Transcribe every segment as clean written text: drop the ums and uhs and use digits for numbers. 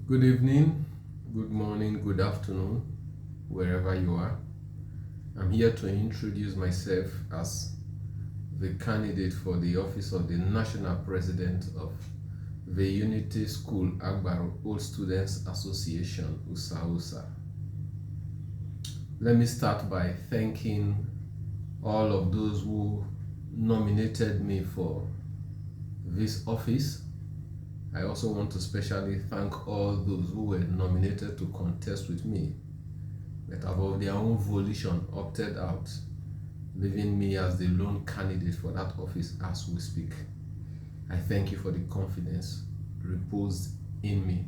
Good evening, good morning, good afternoon, wherever you are. I'm here to introduce myself as the candidate for the office of the National President of the Unity School Agbofode Old Students Association, USAOSA. Let me start by thanking all of those who nominated me for this office. I also want to specially thank all those who were nominated to contest with me, but have of their own volition opted out, leaving me as the lone candidate for that office as we speak. I thank you for the confidence reposed in me.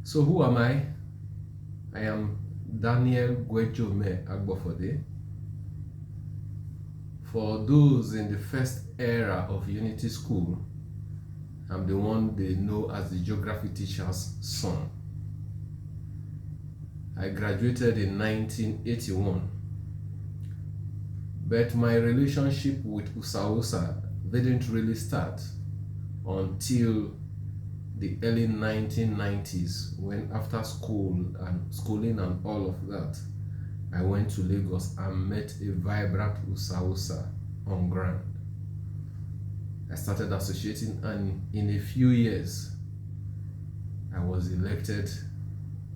So who am I? I am Daniel Gwedjome Agbofode. For those in the first era of Unity School, I'm the one they know as the geography teacher's son. I graduated in 1981, but my relationship with USAOSA didn't really start until the early 1990s, when after schooling and all of that, I went to Lagos and met a vibrant USAOSA on ground. I started associating, and in a few years, I was elected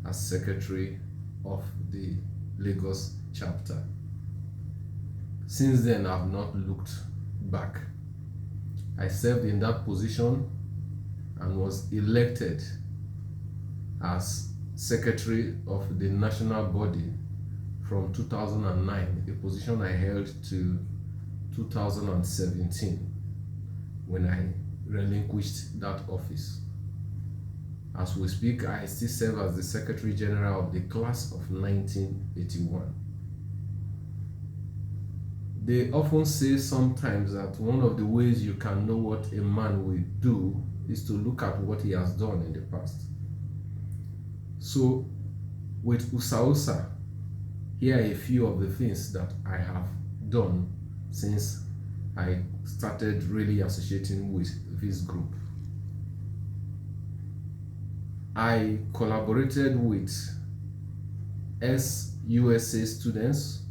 as secretary of the Lagos chapter. Since then, I've not looked back. I served in that position and was elected as secretary of the national body from 2009, a position I held to 2017. When I relinquished that office. As we speak, I still serve as the Secretary General of the class of 1981. They often say sometimes that one of the ways you can know what a man will do is to look at what he has done in the past. So with USAOSA, here are a few of the things that I have done since I started really associating with this group. I collaborated with USA students,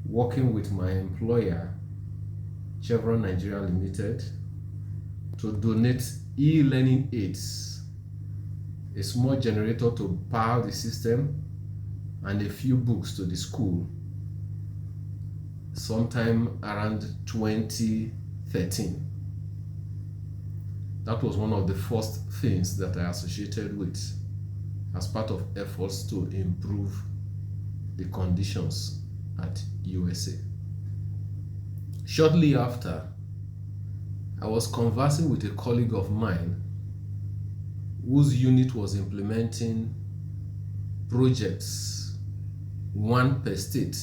working with my employer, Chevron Nigeria Limited, to donate e-learning aids, a small generator to power the system, and a few books to the school sometime around 2013. That was one of the first things that I associated with as part of efforts to improve the conditions at USA. Shortly after, I was conversing with a colleague of mine whose unit was implementing projects, one per state.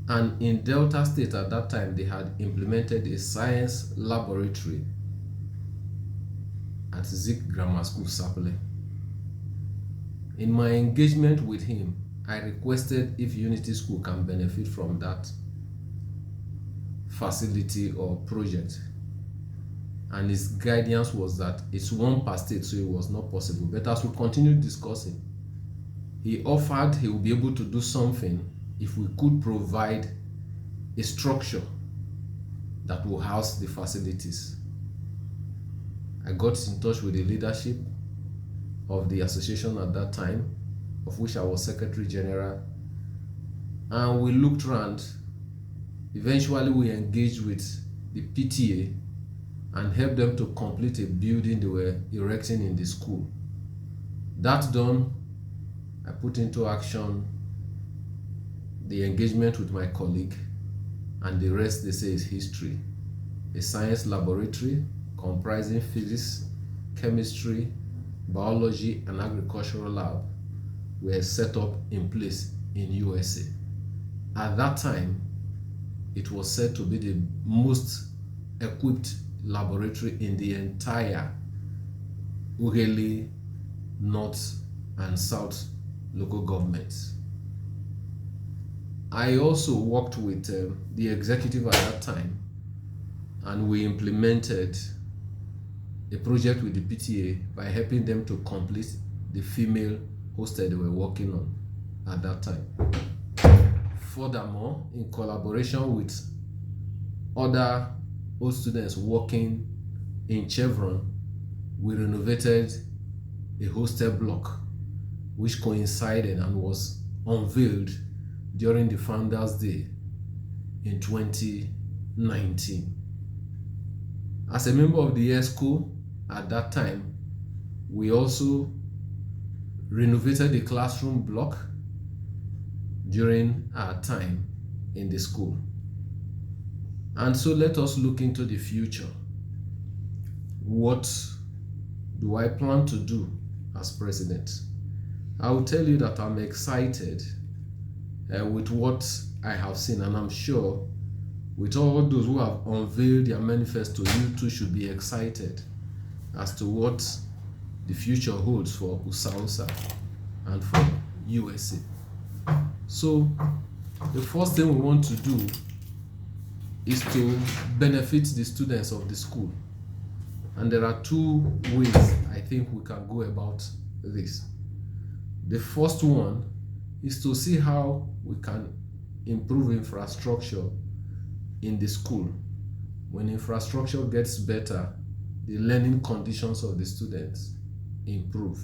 And in Delta State at that time, they had implemented a science laboratory at Zik Grammar School, Sapele. In my engagement with him, I requested if Unity School can benefit from that facility or project. And his guidance was that it's one per state, so it was not possible. But as we continued discussing, he offered he would be able to do something if we could provide a structure that will house the facilities. I got in touch with the leadership of the association at that time, of which I was Secretary General, and we looked around. Eventually, we engaged with the PTA and helped them to complete a building they were erecting in the school. That done, I put into action the engagement with my colleague, and the rest, they say, is history. A science laboratory comprising physics, chemistry, biology, and agricultural lab were set up in place in USA. At that time, it was said to be the most equipped laboratory in the entire Ughelli North and South local governments. I also worked with the executive at that time, and we implemented a project with the PTA by helping them to complete the female hostel they were working on at that time. Furthermore, in collaboration with other old students working in Chevron, we renovated a hostel block which coincided and was unveiled during the Founders Day in 2019. As a member of the ESCO at that time, we also renovated the classroom block during our time in the school. And so let us look into the future. What do I plan to do as president? I will tell you that I'm excited with what I have seen, and I'm sure with all those who have unveiled their manifesto, you too should be excited as to what the future holds for USAOSA and for USA. So the first thing we want to do is to benefit the students of the school. And there are two ways I think we can go about this. The first one is to see how we can improve infrastructure in the school. When infrastructure gets better, the learning conditions of the students improve.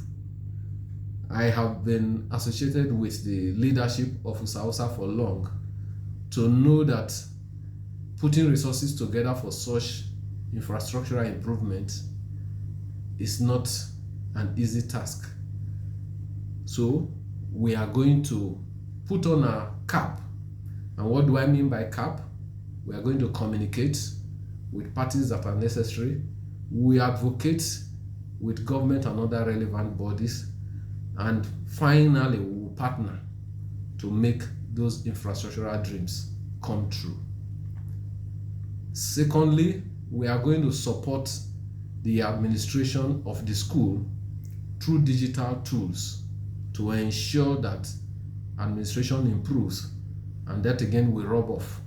I have been associated with the leadership of USAOSA for long to know that putting resources together for such infrastructural improvement is not an easy task. So we are going to put on a cap. And what do I mean by cap? We are going to communicate with parties that are necessary. We advocate with government and other relevant bodies. And finally, we will partner to make those infrastructural dreams come true. Secondly, we are going to support the administration of the school through digital tools to ensure that administration improves, and that again will rub off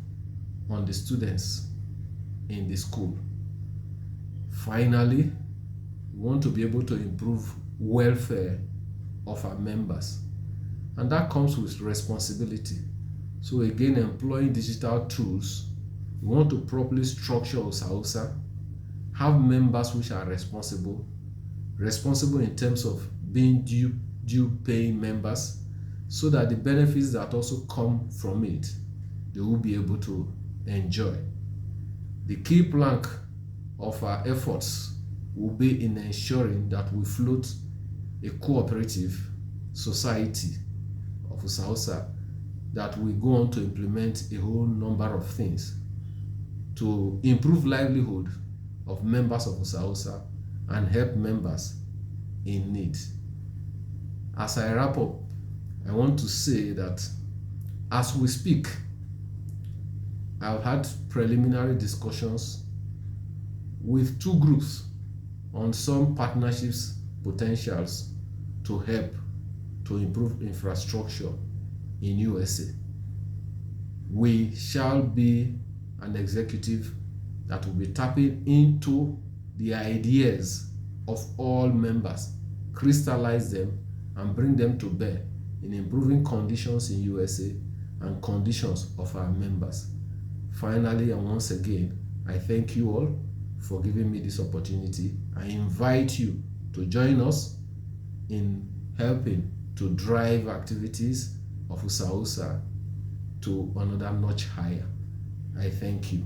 on the students in the school. Finally, we want to be able to improve welfare of our members, and that comes with responsibility. So again, employing digital tools, we want to properly structure USAOSA, have members which are responsible in terms of being due paying members, so that the benefits that also come from it, they will be able to enjoy. The key plank of our efforts will be in ensuring that we float a cooperative society of USAOSA that will go on to implement a whole number of things to improve livelihood of members of USAOSA and help members in need. As I wrap up, I want to say that as we speak, I've had preliminary discussions with two groups on some partnerships potentials to help to improve infrastructure in USA. We shall be an executive that will be tapping into the ideas of all members, crystallize them, and bring them to bear in improving conditions in USA and conditions of our members. Finally, and once again, I thank you all for giving me this opportunity. I invite you to join us in helping to drive activities of USAOSA to another notch higher. I thank you.